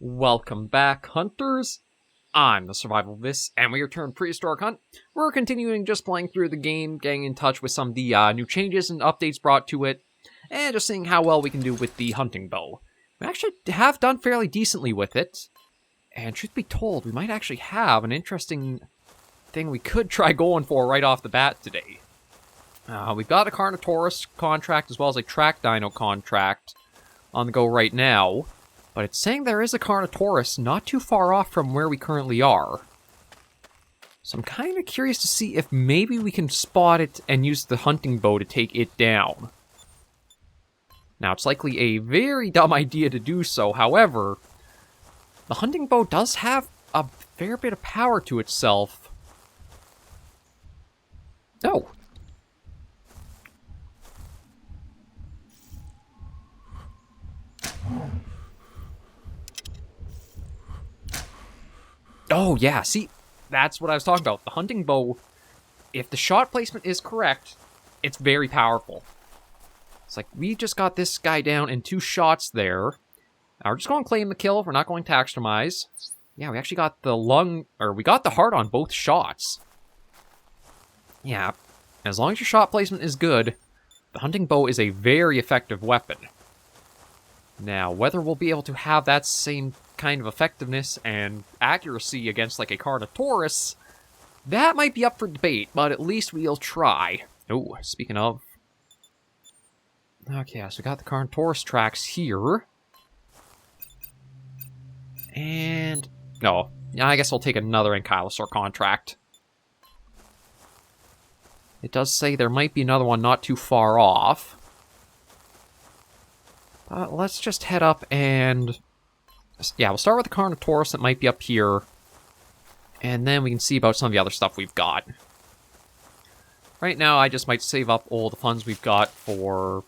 Welcome back, hunters. I'm the SurvivalVis, and we return Prehistoric Hunt. We're continuing just playing through the game, getting in touch with some of the new changes and updates brought to it, and just seeing how well we can do with the hunting bow. We actually have done fairly decently with it, and truth be told, we might actually have an interesting thing we could try going for right off the bat today. We've got a Carnotaurus contract as well as a track dino contract on the go right now. But it's saying there is a Carnotaurus not too far off from where we currently are. So I'm kind of curious to see if maybe we can spot it and use the hunting bow to take it down. Now, it's likely a very dumb idea to do so. However, the hunting bow does have a fair bit of power to itself. Oh. Oh, yeah, see, that's what I was talking about. The hunting bow, if the shot placement is correct, it's very powerful. It's like, we just got this guy down in 2 shots there. Now, we're just going to claim the kill. We're not going to taxonomize. Yeah, we actually got the we got the heart on both shots. Yeah, as long as your shot placement is good, the hunting bow is a very effective weapon. Now, whether we'll be able to have that same kind of effectiveness and accuracy against, like, a Carnotaurus, that might be up for debate, but at least we'll try. Oh, speaking of... Okay, so we got the Carnotaurus tracks here. And... No, I guess we'll take another Ankylosaur contract. It does say there might be another one not too far off. Let's just head up and... Yeah, we'll start with the Carnotaurus that might be up here. And then we can see about some of the other stuff we've got. Right now, I just might save up all the funds we've got for...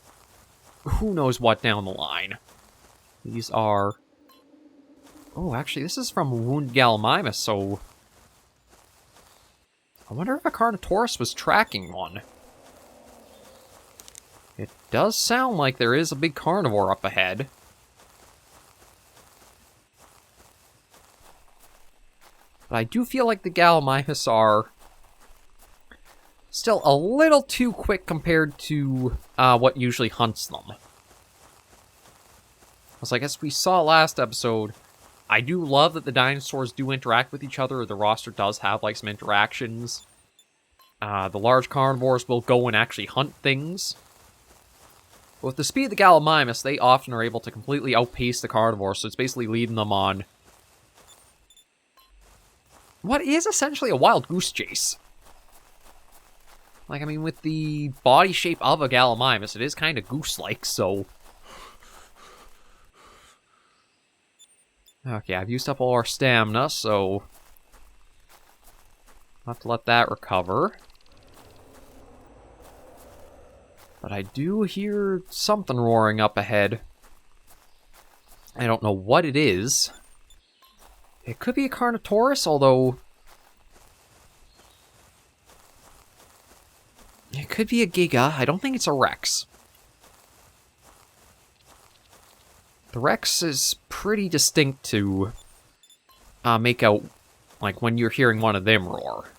who knows what down the line. These are... Oh, actually, this is from Wounded Gallimimus, so... I wonder if a Carnotaurus was tracking one. It does sound like there is a big carnivore up ahead. But I do feel like the Gallimimus are still a little too quick compared to what usually hunts them. As I guess we saw last episode, I do love that the dinosaurs do interact with each other. The roster does have like some interactions. The large carnivores will go and actually hunt things. But with the speed of the Gallimimus, they often are able to completely outpace the carnivores, so it's basically leading them on what is essentially a wild goose chase. Like, I mean, with the body shape of a Gallimimus, it is kind of goose-like, so... Okay, I've used up all our stamina, so... I'll have to let that recover. But I do hear something roaring up ahead. I don't know what it is. It could be a Carnotaurus, although... It could be a Giga. I don't think it's a Rex. The Rex is pretty distinct to make out, like, when you're hearing one of them roar.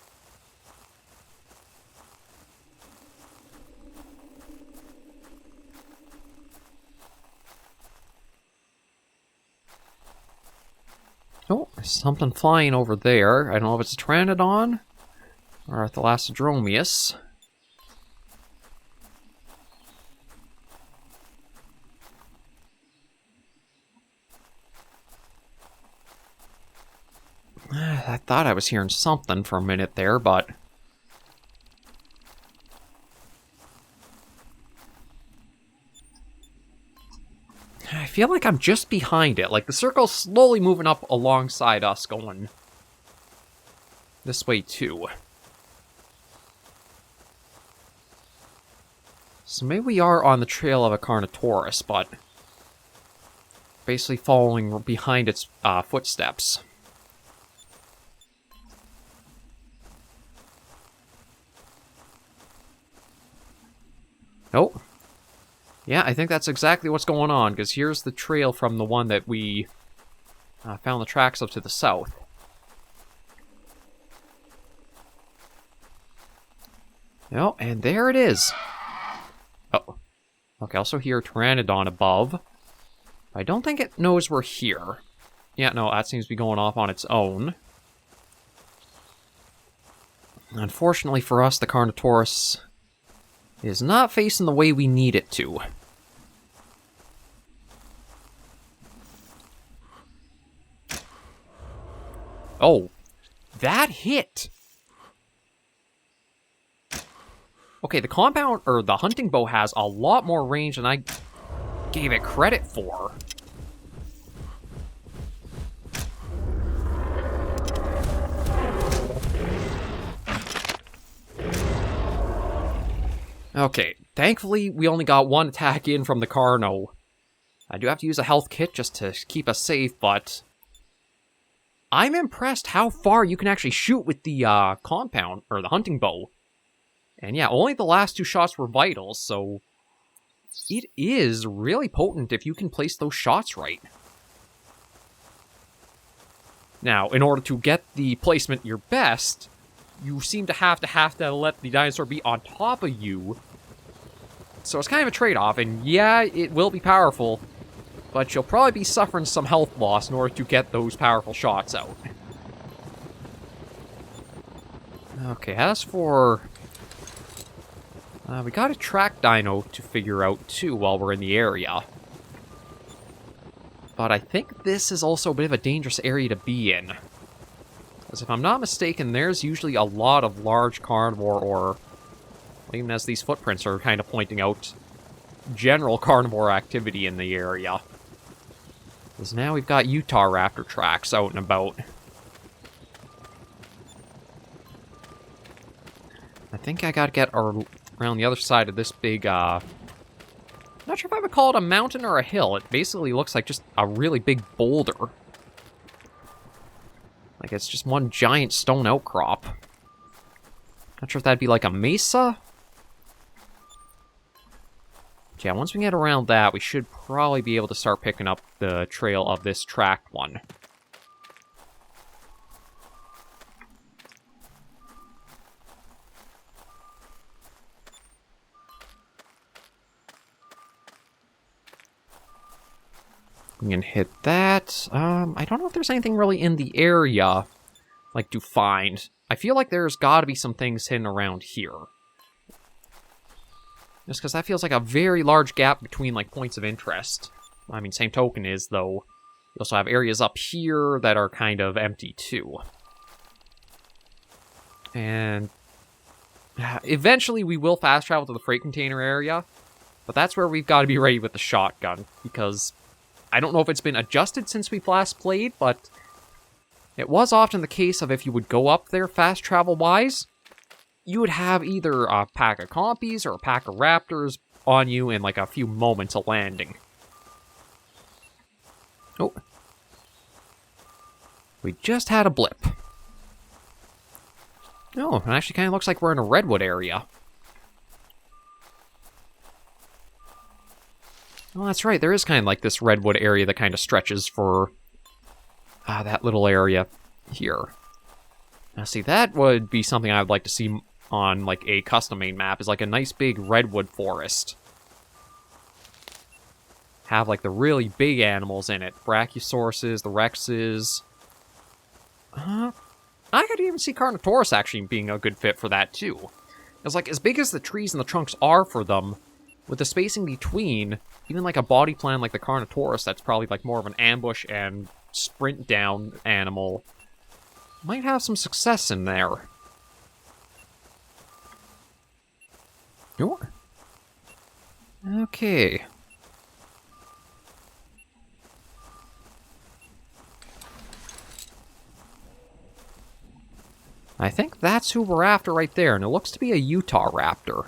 Oh, there's something flying over there. I don't know if it's a Pteranodon or a Thalassodromeus. I thought I was hearing something for a minute there, but... I feel like I'm just behind it. Like, the circle's slowly moving up alongside us, going this way, too. So maybe we are on the trail of a Carnotaurus, but basically following behind its footsteps. Nope. Yeah, I think that's exactly what's going on, because here's the trail from the one that we Found the tracks up to the south. Oh, and there it is. Oh. Okay, also hear Pteranodon above. I don't think it knows we're here. Yeah, no, that seems to be going off on its own. Unfortunately for us, the Carnotaurus is not facing the way we need it to. Oh, that hit! Okay, the compound, or the hunting bow has a lot more range than I gave it credit for. Okay, thankfully we only got one attack in from the Carno. I do have to use a health kit just to keep us safe, but I'm impressed how far you can actually shoot with the compound, or the hunting bow. And yeah, only the last two shots were vital, so it is really potent if you can place those shots right. Now, in order to get the placement your best, you seem to have to let the dinosaur be on top of you. So it's kind of a trade-off, and yeah, it will be powerful, but you'll probably be suffering some health loss in order to get those powerful shots out. Okay, as for... we got a track dino to figure out, too, while we're in the area. But I think this is also a bit of a dangerous area to be in. Because if I'm not mistaken, there's usually a lot of large carnivore, or even as these footprints are kind of pointing out, general carnivore activity in the area. Because now we've got Utah raptor tracks out and about. I think I gotta get around the other side of this big, not sure if I would call it a mountain or a hill. It basically looks like just a really big boulder. Like it's just one giant stone outcrop. Not sure if that'd be like a mesa. Yeah, once we get around that, we should probably be able to start picking up the trail of this tracked one. We can hit that. I don't know if there's anything really in the area, like, to find. I feel like there's gotta be some things hidden around here. Just because that feels like a very large gap between, like, points of interest. I mean, same token is, though, you also have areas up here that are kind of empty, too. And eventually we will fast travel to the freight container area, but that's where we've got to be ready with the shotgun, because I don't know if it's been adjusted since we last played, but it was often the case of if you would go up there fast travel-wise, you would have either a pack of compies or a pack of raptors on you in like a few moments of landing. Oh. We just had a blip. Oh, it actually kind of looks like we're in a redwood area. Well, that's right, there is kind of like this redwood area that kind of stretches for that little area here. Now see, that would be something I would like to see on like a custom-made map, is like a nice big redwood forest. Have like the really big animals in it. Brachiosauruses, the Rexes. I could even see Carnotaurus actually being a good fit for that too. It's like, as big as the trees and the trunks are for them, with the spacing between, even like a body plan like the Carnotaurus, that's probably like more of an ambush and sprint down animal, might have some success in there. Sure. Okay. I think that's who we're after right there, and it looks to be a Utah raptor.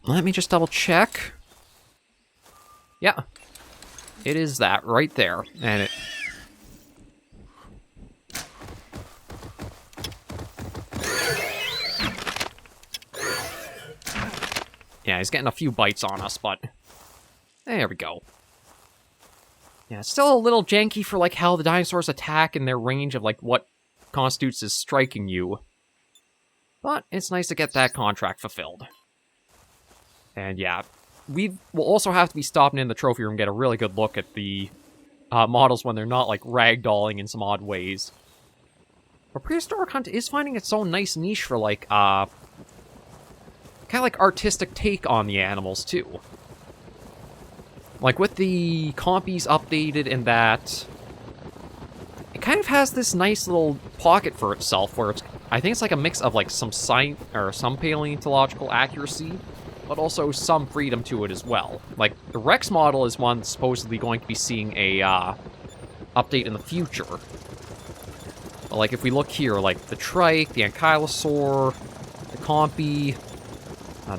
Let me just double check. Yeah. It is that right there. And it... Yeah, he's getting a few bites on us, but there we go. Yeah, it's still a little janky for, like, how the dinosaurs attack and their range of, like, what constitutes as striking you. But it's nice to get that contract fulfilled. And yeah, we will also have to be stopping in the trophy room and get a really good look at the models when they're not, like, ragdolling in some odd ways. But Prehistoric Hunt is finding its own nice niche for, like, kind of like artistic take on the animals, too. Like, with the compies updated and that, it kind of has this nice little pocket for itself where it's, I think it's like a mix of, like, some science, or some paleontological accuracy, but also some freedom to it as well. Like, the Rex model is one that's supposedly going to be seeing a, update in the future. But, like, if we look here, like, the Trike, the Ankylosaur, the Compy,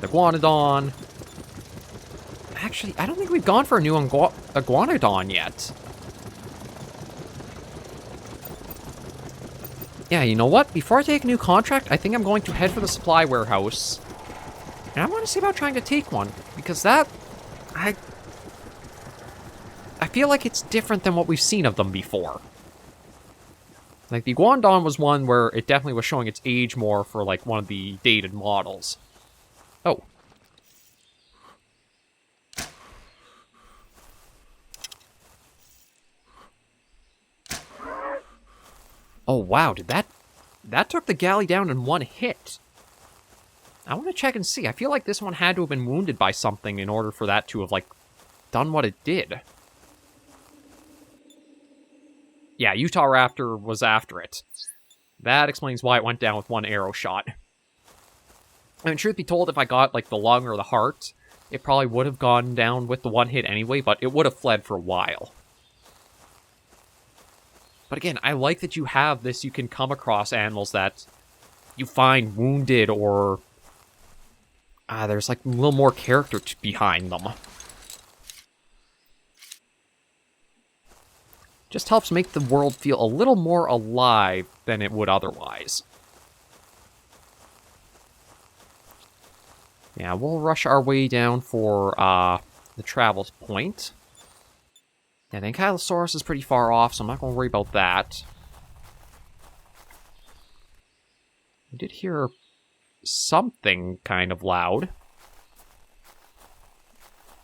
the Iguanodon. Actually, I don't think we've gone for a new Iguanodon yet. Yeah, you know what? Before I take a new contract, I think I'm going to head for the supply warehouse. And I want to see about trying to take one. Because that... I feel like it's different than what we've seen of them before. Like, the Iguanodon was one where it definitely was showing its age more for, like, one of the dated models. Oh. Oh, wow, did that... That took the galley down in one hit. I want to check and see. I feel like this one had to have been wounded by something in order for that to have, like, done what it did. Yeah, Utah Raptor was after it. That explains why it went down with one arrow shot. I mean, truth be told, if I got, like, the lung or the heart, it probably would have gone down with the one hit anyway, but it would have fled for a while. But again, I like that you have this. You can come across animals that you find wounded or... there's, like, a little more character behind them. Just helps make the world feel a little more alive than it would otherwise. Yeah, we'll rush our way down for the travel point. Yeah, the Ankylosaurus is pretty far off, so I'm not going to worry about that. I did hear something kind of loud.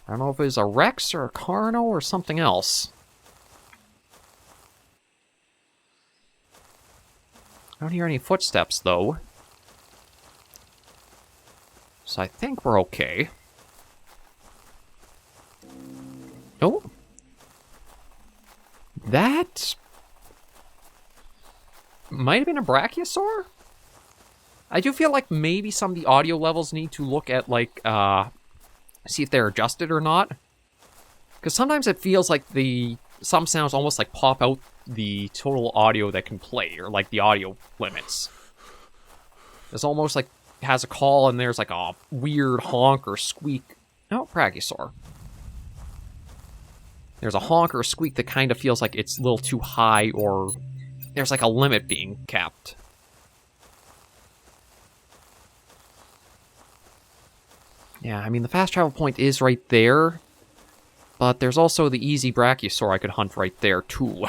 I don't know if it was a Rex or a Carno or something else. I don't hear any footsteps, though. So I think we're okay. Oh. That might have been a Brachiosaur? I do feel like maybe some of the audio levels need to look at, like, see if they're adjusted or not. Because sometimes it feels like some sounds almost, like, pop out the total audio that can play, or, like, the audio limits. It's almost like it has a call and there's, like, a weird honk or squeak. Oh, Brachiosaur. There's a honk or a squeak that kind of feels like it's a little too high, or there's, like, a limit being kept. Yeah, I mean, the fast travel point is right there, but there's also the easy Brachiosaur I could hunt right there, too.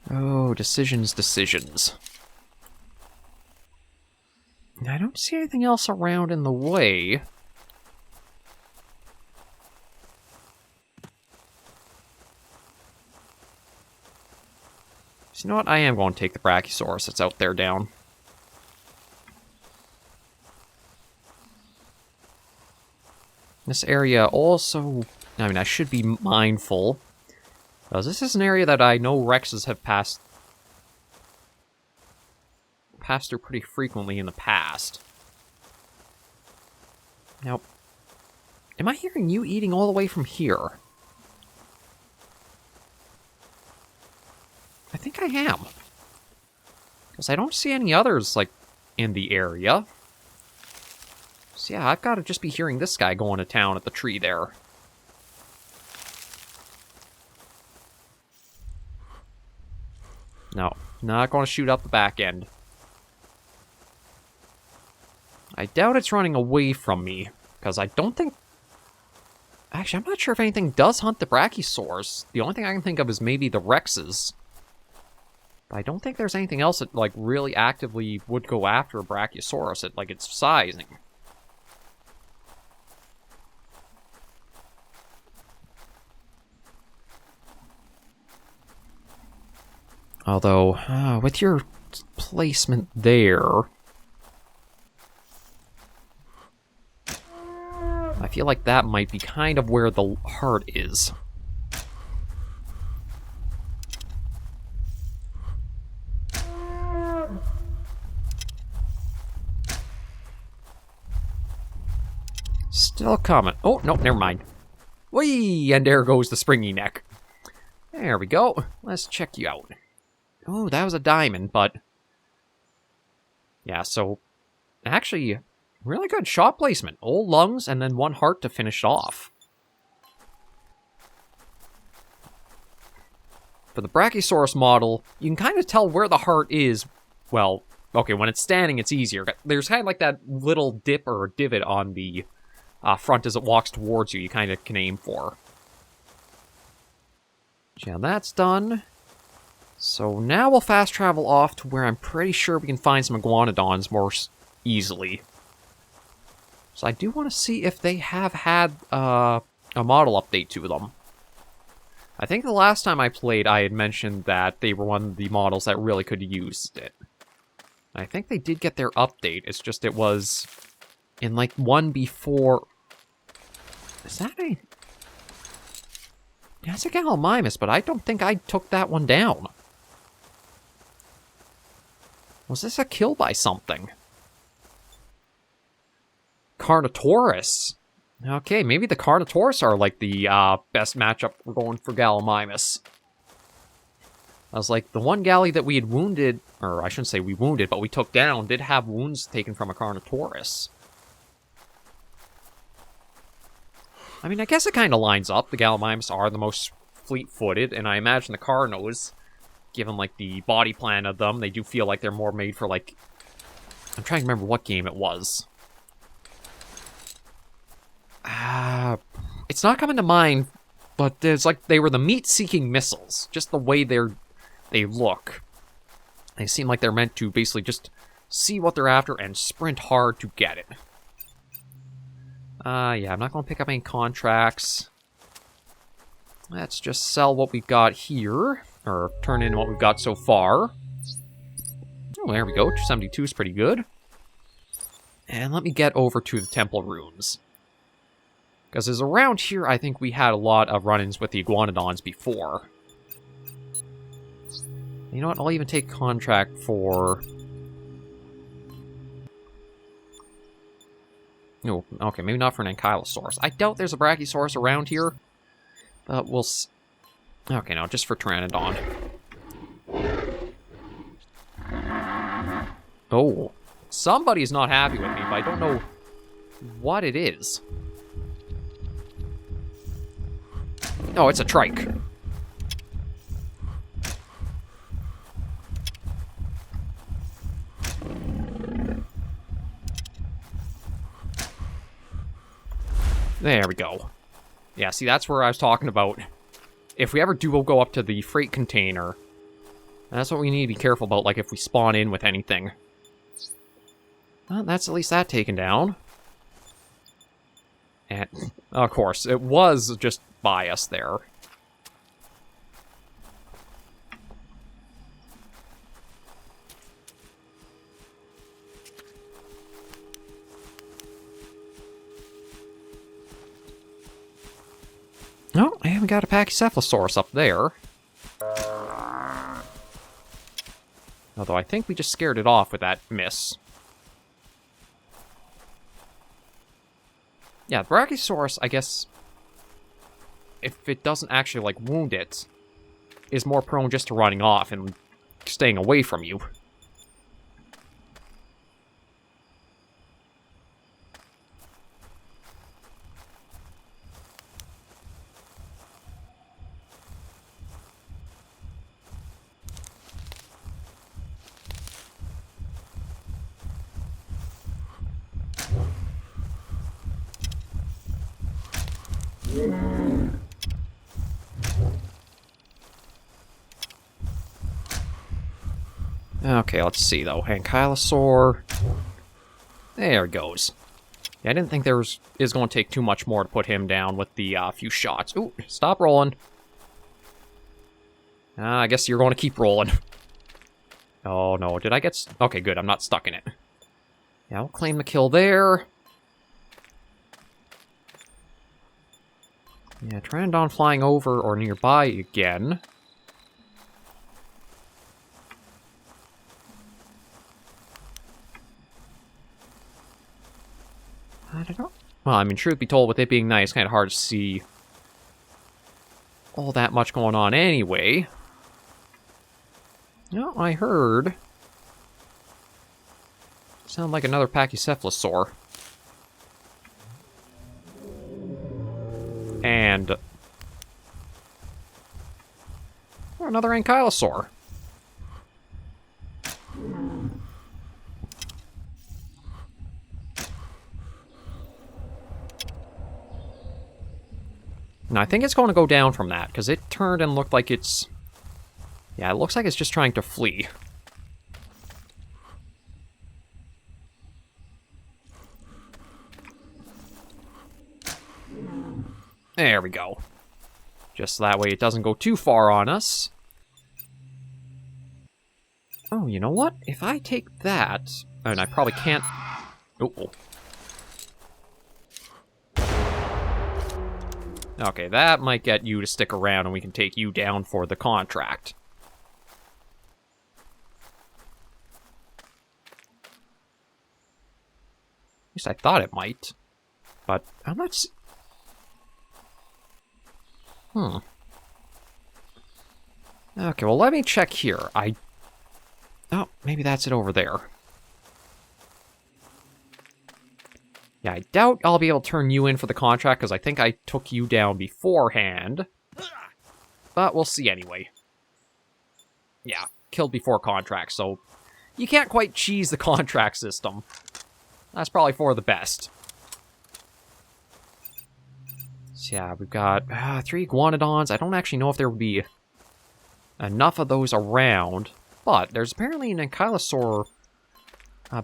Oh, decisions. I don't see anything else around in the way. So you know what? I am going to take the Brachiosaurus that's out there down. This area also... I mean, I should be mindful. Because this is an area that I know Rexes have passed through pretty frequently in the past. Now, am I hearing you eating all the way from here? I think I am. Because I don't see any others, like, in the area. So yeah, I've got to just be hearing this guy going to town at the tree there. Now, Not going to shoot up the back end. I doubt it's running away from me, because I don't think... Actually, I'm not sure if anything does hunt the brachiosaurs. The only thing I can think of is maybe the Rexes. But I don't think there's anything else that, like, really actively would go after a brachiosaurus at, like, its sizing. Although, with your placement there... I feel like that might be kind of where the heart is. Still coming. Oh, no, never mind. Whee! And there goes the springy neck. There we go. Let's check you out. Oh, that was a diamond, but... Yeah, so... Actually... Really good shot placement. Old lungs and then one heart to finish off. For the Brachiosaurus model, you can kind of tell where the heart is. Well, okay, when it's standing, it's easier. There's kind of like that little dip or divot on the front as it walks towards you. You kind of can aim for. Yeah, that's done. So now we'll fast travel off to where I'm pretty sure we can find some iguanodons more easily. So I do want to see if they have had a model update to them. I think the last time I played, I had mentioned that they were one of the models that really could have used it. I think they did get their update. It's just it was in like one before... Is that a... Yeah, it's a Gallimimus, but I don't think I took that one down. Was this a kill by something? Carnotaurus. Okay, maybe the Carnotaurus are like the best matchup we're going for Gallimimus. I was like, the one galley that we had wounded, or I shouldn't say we wounded, but we took down, did have wounds taken from a Carnotaurus. I mean, I guess it kind of lines up. The Gallimimus are the most fleet-footed, and I imagine the Carnos, given like the body plan of them, they do feel like they're more made for like... I'm trying to remember what game it was. It's not coming to mind, but it's like they were the meat-seeking missiles. Just the way they look. They seem like they're meant to basically just see what they're after and sprint hard to get it. Yeah, I'm not going to pick up any contracts. Let's just sell what we've got here. Or turn in what we've got so far. Oh, there we go. 272 is pretty good. And let me get over to the Temple Ruins. Because as around here, I think we had a lot of run-ins with the iguanodons before. You know what? I'll even take contract for... No, okay, maybe not for an Ankylosaurus. I doubt there's a Brachiosaurus around here. But we'll... Okay, no, just for Pteranodon. Oh. Somebody's not happy with me, but I don't know what it is. Oh, it's a trike. There we go. Yeah, see, that's where I was talking about. If we ever do go up to the freight container, that's what we need to be careful about, like if we spawn in with anything. Well, that's at least that taken down. And, of course, it was just by us there. Oh, I haven't got a Pachycephalosaurus up there. Although I think we just scared it off with that miss. Yeah, the Brachiosaurus, I guess, if it doesn't actually, like, wound it, is more prone just to running off and staying away from you. Okay, let's see, though. Ankylosaur. There it goes. Yeah, I didn't think there is going to take too much more to put him down with the few shots. Ooh, stop rolling. I guess you're going to keep rolling. Oh, no. Did I get... Okay, good. I'm not stuck in it. Yeah, I'll claim the kill there. Yeah, Pteranodon flying over or nearby again. I don't know. Well, I mean, truth be told, with it being night, it's kind of hard to see all that much going on anyway. No, I heard... Sound like another Pachycephalosaur. And... Oh, another Ankylosaur. And I think it's going to go down from that, because it turned and looked like it's... Yeah, it looks like it's just trying to flee. There we go. Just that way it doesn't go too far on us. Oh, you know what? If I take that... And I probably can't... Oh. Okay, that might get you to stick around and we can take you down for the contract. At least I thought it might. But I'm not... Okay, well, let me check here. Oh, maybe that's it over there. Yeah, I doubt I'll be able to turn you in for the contract, because I think I took you down beforehand. But we'll see anyway. Yeah, killed before contract, so... You can't quite cheese the contract system. That's probably for the best. So yeah, we've got 3 Iguanodons. I don't actually know if there would be enough of those around, but there's apparently an Ankylosaur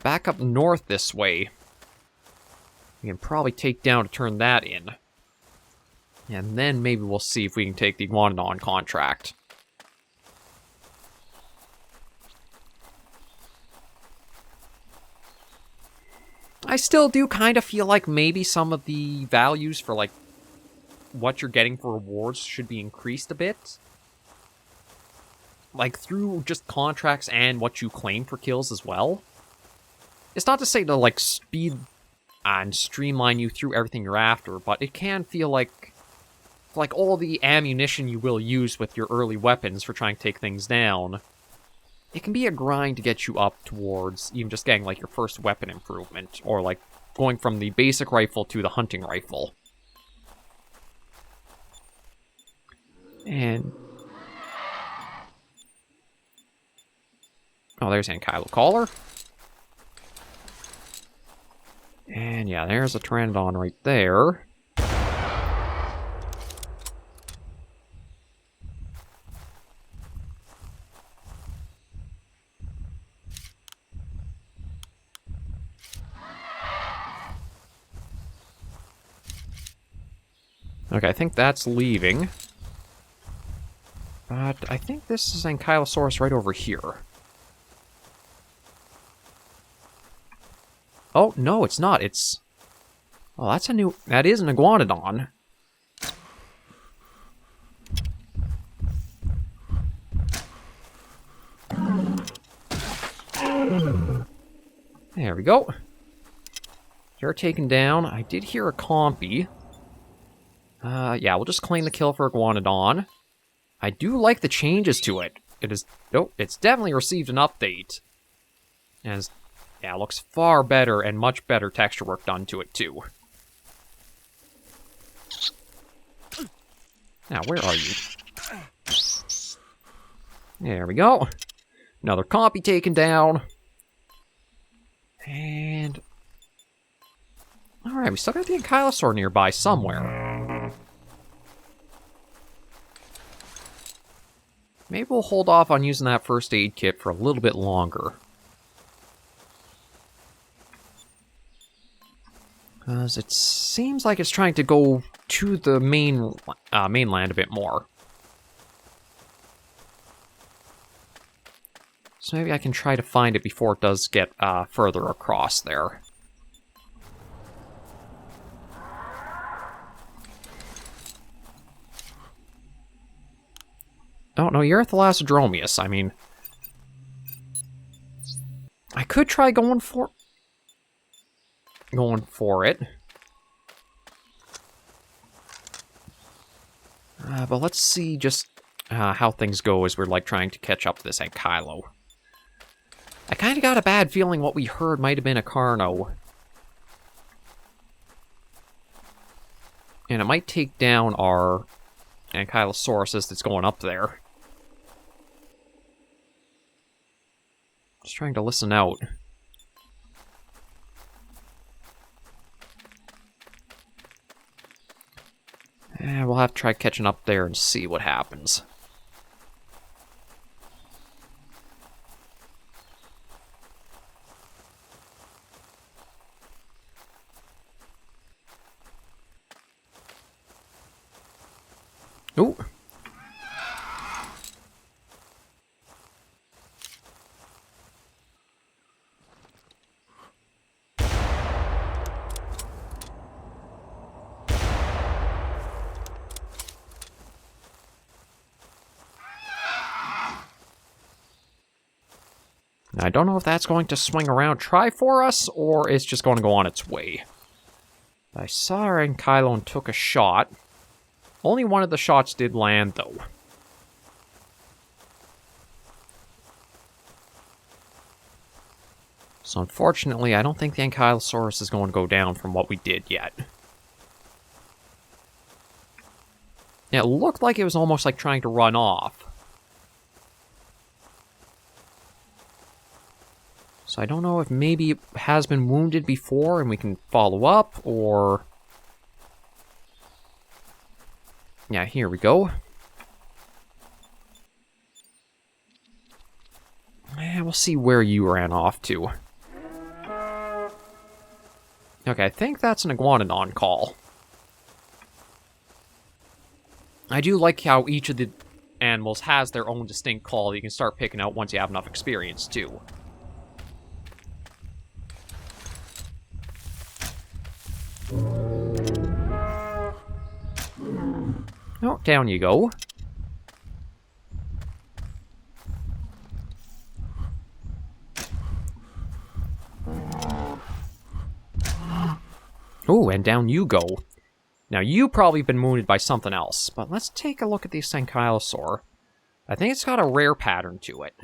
back up north this way. We can probably take down to turn that in. And then maybe we'll see if we can take the Iguanodon contract. I still do kind of feel like maybe some of the values for, like, what you're getting for rewards should be increased a bit. Like, through just contracts and what you claim for kills as well. It's not to say to, like, speed and streamline you through everything you're after, but it can feel like all the ammunition you will use with your early weapons for trying to take things down, it can be a grind to get you up towards even just getting, like, your first weapon improvement, or, like, going from the basic rifle to the hunting rifle. And... Oh, there's Ankylocaller. And yeah, there's a Pteranodon right there. Okay, I think that's leaving. But I think this is Ankylosaurus right over here. Oh, no, it's not. It's... Oh, that's a new... That is an Iguanodon. There we go. They're taken down. I did hear a compy. Yeah, we'll just claim the kill for Iguanodon. I do like the changes to it. It is... Oh, it's definitely received an update. And yeah, it looks far better and much better texture work done to it, too. Now, where are you? There we go. Another compy taken down. And... Alright, we still got the Ankylosaur nearby somewhere. Maybe we'll hold off on using that first aid kit for a little bit longer. Because it seems like it's trying to go to the mainland a bit more. So maybe I can try to find it before it does get further across there. Oh, no, you're at the Lacidromius. I mean, I could try going for it. But let's see just how things go as we're, like, trying to catch up to this Ankylo. I kind of got a bad feeling what we heard might have been a Carno. And it might take down our Ankylosaurus that's going up there. Just trying to listen out. And we'll have to try catching up there and see what happens. Ooh. Now, I don't know if that's going to swing around try for us, or it's just going to go on its way. I saw our Ankylo and took a shot. Only one of the shots did land, though. So unfortunately, I don't think the Ankylosaurus is going to go down from what we did yet. Yeah, it looked like it was almost like trying to run off. So I don't know if maybe it has been wounded before and we can follow up, or... Yeah, here we go. And we'll see where you ran off to. Okay, I think that's an Iguanodon call. I do like how each of the animals has their own distinct call that you can start picking out once you have enough experience, too. Oh, down you go. Oh, and down you go. Now, you've probably been wounded by something else, but let's take a look at the Ankylosaur. I think it's got a rare pattern to it.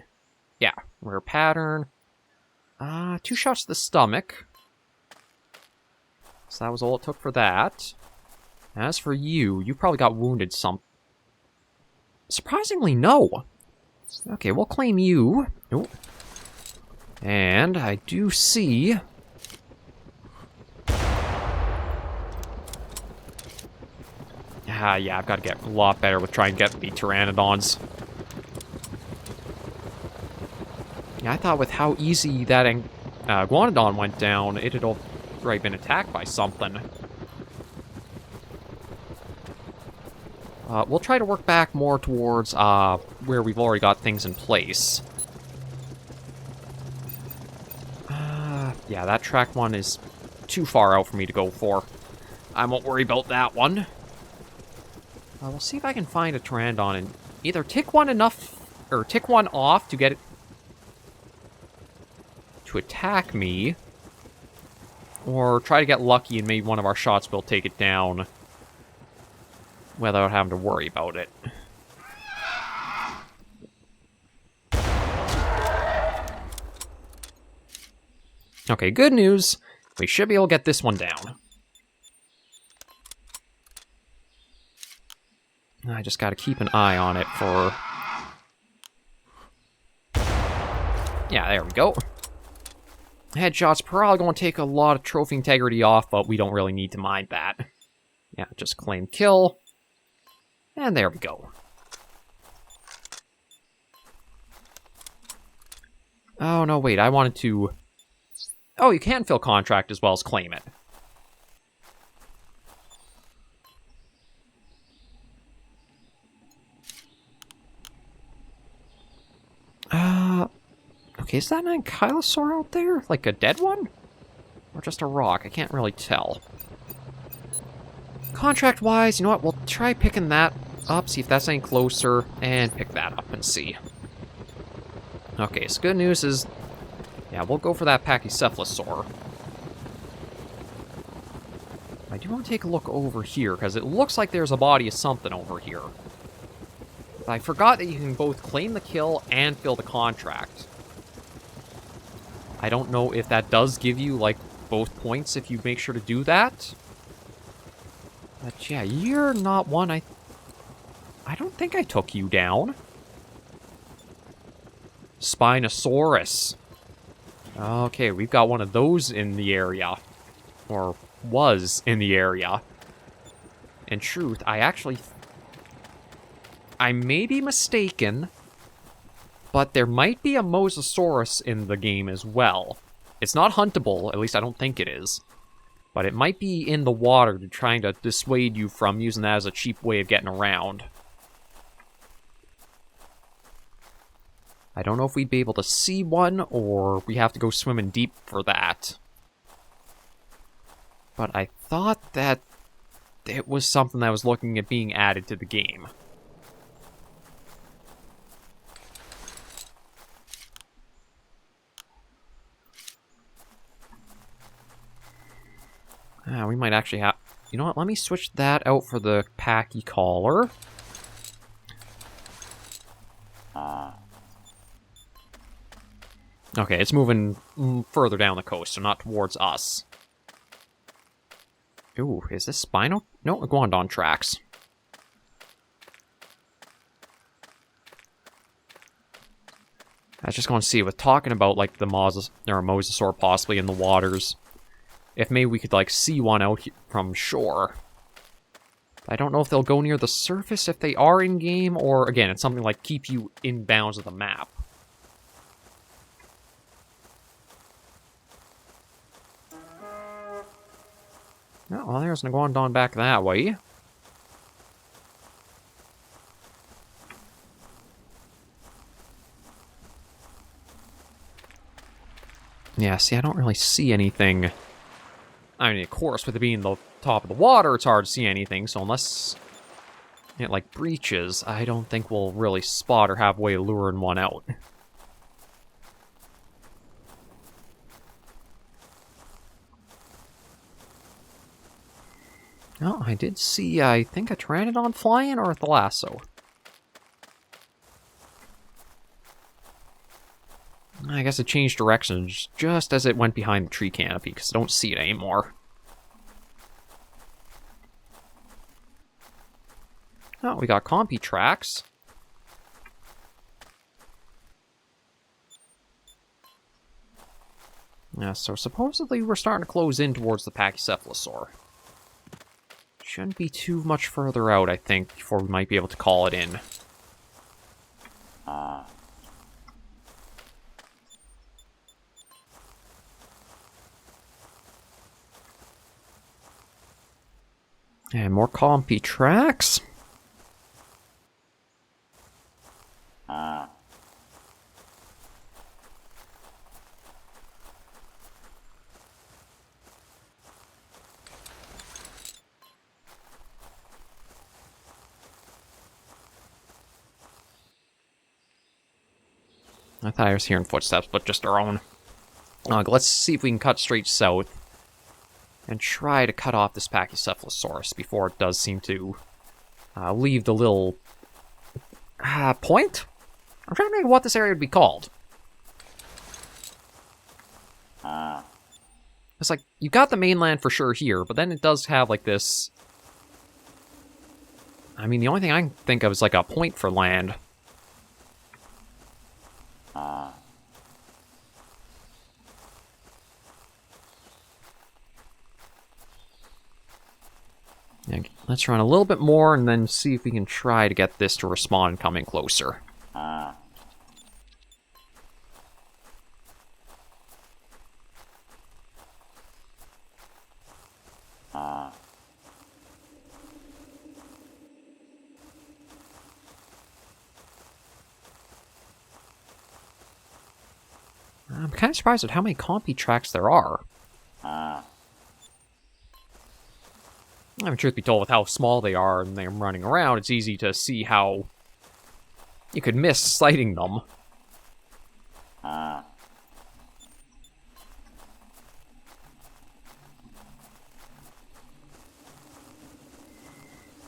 Yeah, rare pattern. 2 shots to the stomach. So that was all it took for that. As for you, you probably got wounded some... Surprisingly, no. Okay, we'll claim you. Oh. And I do see... yeah, I've got to get a lot better with trying to get the Pteranodons. Yeah, I thought with how easy that Iguanodon went down, it had already been attacked by something. We'll try to work back more towards where we've already got things in place. Yeah, that track one is too far out for me to go for. I won't worry about that one. We'll see if I can find a Pteranodon and either tick one off to get it to attack me, or try to get lucky and maybe one of our shots will take it down without having to worry about it. Okay, good news. We should be able to get this one down. I just gotta keep an eye on it for... Yeah, there we go. Headshots probably going to take a lot of trophy integrity off, but we don't really need to mind that. Yeah, just claim kill. And there we go. Oh, no, wait, I wanted to... Oh, you can fill contract as well as claim it. Okay, is that an ankylosaur out there? Like a dead one? Or just a rock? I can't really tell. Contract-wise, you know what? We'll try picking that up, see if that's any closer, and pick that up and see. Okay, so good news is... Yeah, we'll go for that Pachycephalosaur. I do want to take a look over here, because it looks like there's a body of something over here. But I forgot that you can both claim the kill and fill the contract. I don't know if that does give you, like, both points if you make sure to do that. But yeah, you're not one I don't think I took you down. Spinosaurus. Okay, we've got one of those in the area. Or was in the area. In truth, I may be mistaken, but there might be a Mosasaurus in the game as well. It's not huntable, at least I don't think it is. But it might be in the water trying to dissuade you from using that as a cheap way of getting around. I don't know if we'd be able to see one, or we have to go swimming deep for that. But I thought that it was something that was looking at being added to the game. We might actually have... You know what, let me switch that out for the Pachycollar. Okay, it's moving further down the coast, so not towards us. Ooh, is this Spino? No, Iguanodon tracks. I was just going to see, with talking about, like, the Mosasaur possibly in the waters, if maybe we could, like, see one out from shore. I don't know if they'll go near the surface if they are in-game, or, again, it's something like keep you in bounds of the map. Oh, well, there's an Iguanodon back that way. Yeah, see, I don't really see anything. I mean, of course, with it being the top of the water, it's hard to see anything, so unless it, like, breaches, I don't think we'll really spot or have a way of luring one out. Oh, I did see, I think, a Pteranodon flying, or a Thalasso. I guess it changed directions just as it went behind the tree canopy, because I don't see it anymore. Oh, we got Compy tracks. Yeah, so supposedly we're starting to close in towards the Pachycephalosaur. Shouldn't be too much further out, I think, before we might be able to call it in. And more Compy tracks. I thought I was hearing footsteps, but just our own. Let's see if we can cut straight south and try to cut off this Pachycephalosaurus before it does seem to leave the little point? I'm trying to think of what this area would be called. It's like, you got the mainland for sure here, but then it does have like this... I mean, the only thing I can think of is like a point for land. Yeah, let's run a little bit more and then see if we can try to get this to respond and come in closer. I'm kind of surprised at how many compy tracks there are. I mean, truth be told, with how small they are and they're running around, it's easy to see how you could miss sighting them.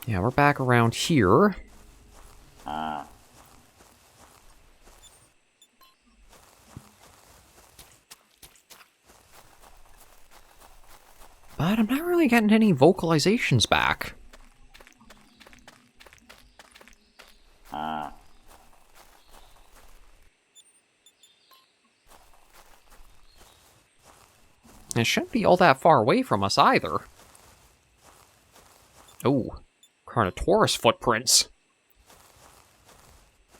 Yeah, we're back around here. But I'm not really getting any vocalizations back. It shouldn't be all that far away from us either. Oh, Carnotaurus footprints.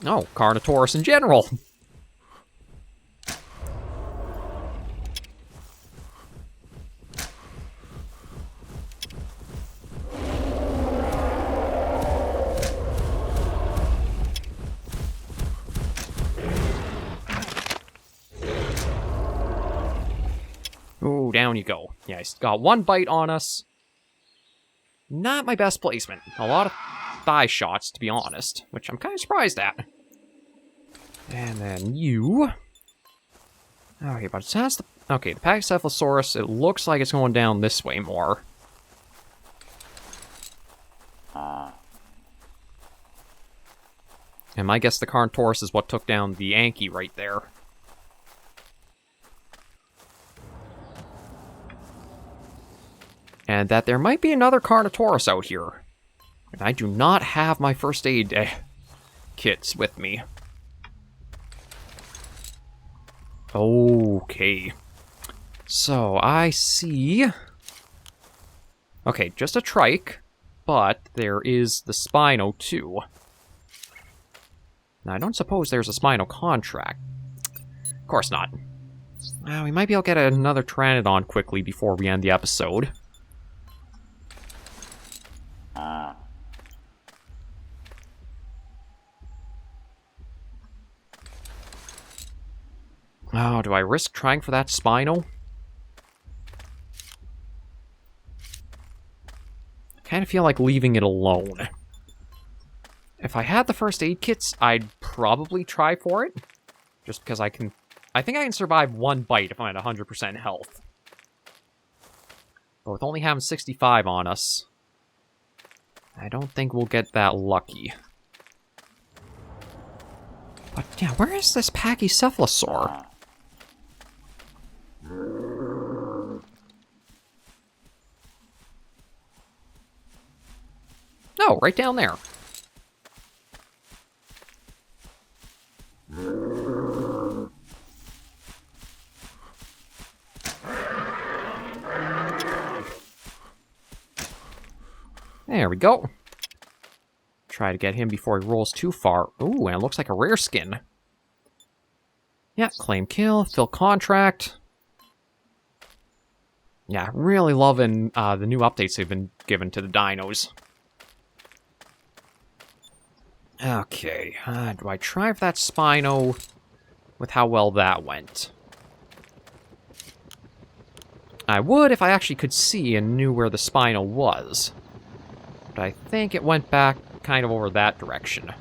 Oh, Carnotaurus in general. Ooh, down you go. Yeah, he's got one bite on us. Not my best placement. A lot of thigh shots, to be honest, which I'm kind of surprised at. And then you. Okay, but it has the... Okay, the Pachycephalosaurus, it looks like it's going down this way more. And my guess the Carnotaurus is what took down the Anki right there. And that there might be another Carnotaurus out here. And I do not have my first aid kits with me. Okay. So, I see... Okay, just a trike, but there is the Spino too. Now, I don't suppose there's a Spino contract. Of course not. We might be able to get another Pteranodon quickly before we end the episode. Oh, do I risk trying for that Spino? I kind of feel like leaving it alone. If I had the first aid kits, I'd probably try for it. Just because I think I can survive one bite if I'm at 100% health. But with only having 65 on us, I don't think we'll get that lucky. But yeah, where is this Pachycephalosaur? Oh, right down there. There we go. Try to get him before he rolls too far. Ooh, and it looks like a rare skin. Yeah, claim kill, fill contract. Yeah, really loving the new updates they've been given to the dinos. Okay, do I try for that Spino with how well that went? I would if I actually could see and knew where the Spino was. But I think it went back kind of over that direction.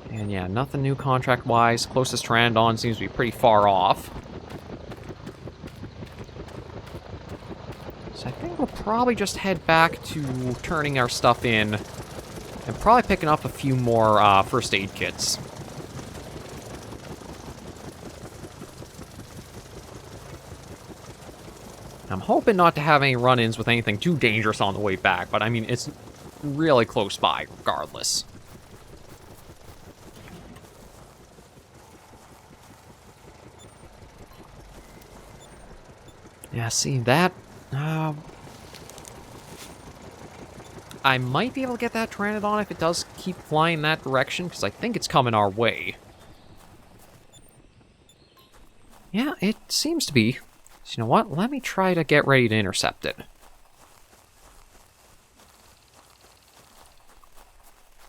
And yeah, nothing new contract-wise. Closest Pteranodon seems to be pretty far off. So I think we'll probably just head back to turning our stuff in and probably picking up a few more first aid kits. I'm hoping not to have any run-ins with anything too dangerous on the way back, but I mean, it's really close by regardless. Yeah, see that? I might be able to get that Pteranodon if it does keep flying that direction, because I think it's coming our way. Yeah, it seems to be. So you know what? Let me try to get ready to intercept it.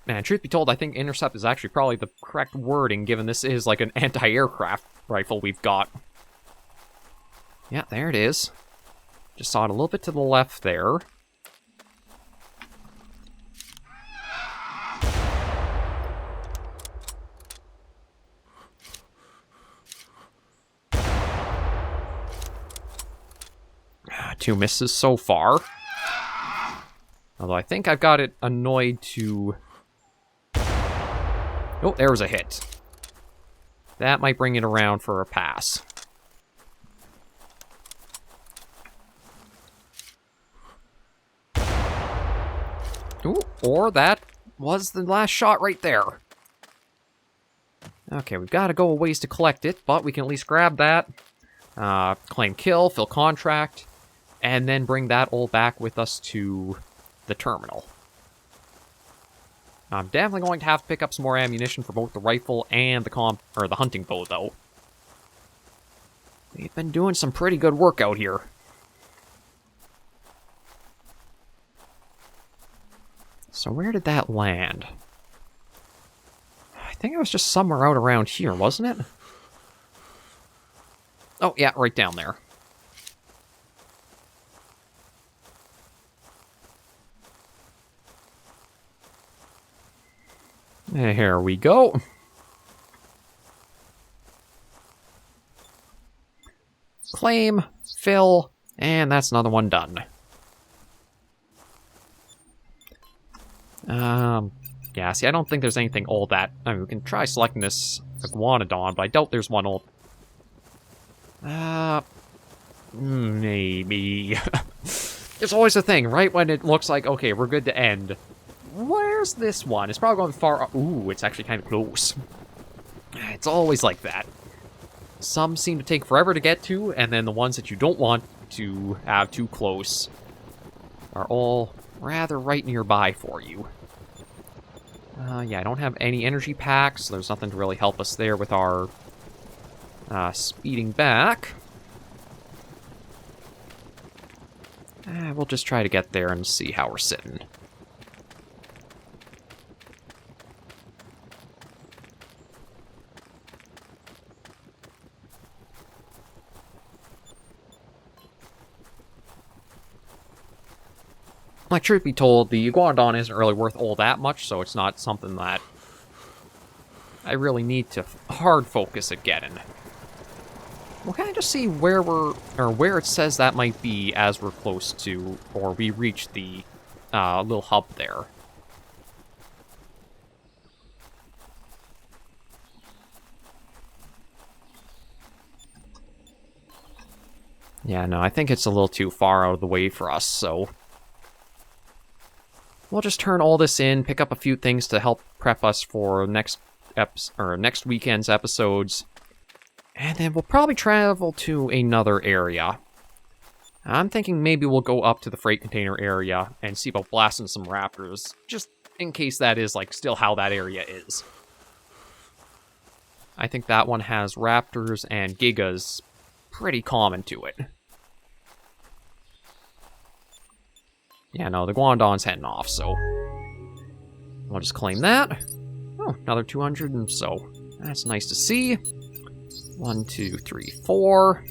Man, truth be told, I think intercept is actually probably the correct wording, given this is like an anti-aircraft rifle we've got. Yeah, there it is. Just saw it a little bit to the left there. Two misses so far. Although I think I've got it annoyed to... Oh, there was a hit. That might bring it around for a pass. Ooh, or that was the last shot right there. Okay, we've got to go a ways to collect it, but we can at least grab that. Claim kill, fill contract, and then bring that all back with us to the terminal. I'm definitely going to have to pick up some more ammunition for both the rifle and the hunting bow, though. We've been doing some pretty good work out here. So where did that land? I think it was just somewhere out around here, wasn't it? Oh, yeah, right down there. Here we go. Claim, fill, and that's another one done. Yeah, see, I don't think there's anything all that... I mean, we can try selecting this iguanodon, but I doubt there's one all... maybe. It's always a thing, right? When it looks like, okay, we're good to end. Where's this one? It's probably going far... Ooh, it's actually kind of close. It's always like that. Some seem to take forever to get to, and then the ones that you don't want to have too close are all rather right nearby for you. Yeah, I don't have any energy packs, so there's nothing to really help us there with our speeding back. We'll just try to get there and see how we're sitting. Like, truth be told, the iguanodon isn't really worth all that much, so it's not something that I really need to hard focus at getting. We'll kind of just see where where it says that might be as we're close to, or we reach the little hub there. Yeah, no, I think it's a little too far out of the way for us, so... We'll just turn all this in, pick up a few things to help prep us for next weekend's episodes, and then we'll probably travel to another area. I'm thinking maybe we'll go up to the freight container area and see about blasting some raptors, just in case that is, like, still how that area is. I think that one has raptors and gigas pretty common to it. Yeah, no, the iguanodon's heading off, so we'll just claim that. Oh, another 200, and so that's nice to see. 1, 2, 3, 4.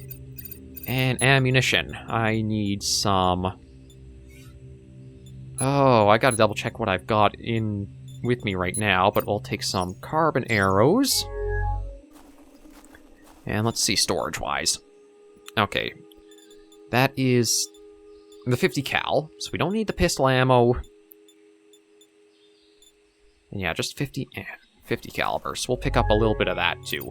And ammunition. I need some... Oh, I gotta double check what I've got in with me right now, but we'll take some carbon arrows. And let's see storage-wise. Okay. That is... the 50 cal, so we don't need the pistol ammo. And yeah, just 50 caliber, so we'll pick up a little bit of that too.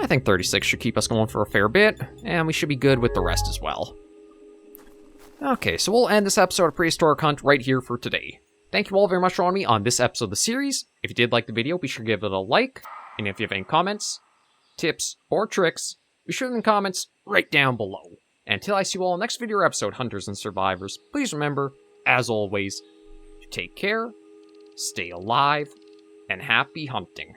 I think 36 should keep us going for a fair bit, and we should be good with the rest as well. Okay, so we'll end this episode of Prehistoric Hunt right here for today. Thank you all very much for joining me on this episode of the series. If you did like the video, be sure to give it a like. And if you have any comments, tips, or tricks, be sure to leave the comments right down below. And until I see you all in the next video or episode, Hunters and Survivors, please remember, as always, to take care, stay alive, and happy hunting.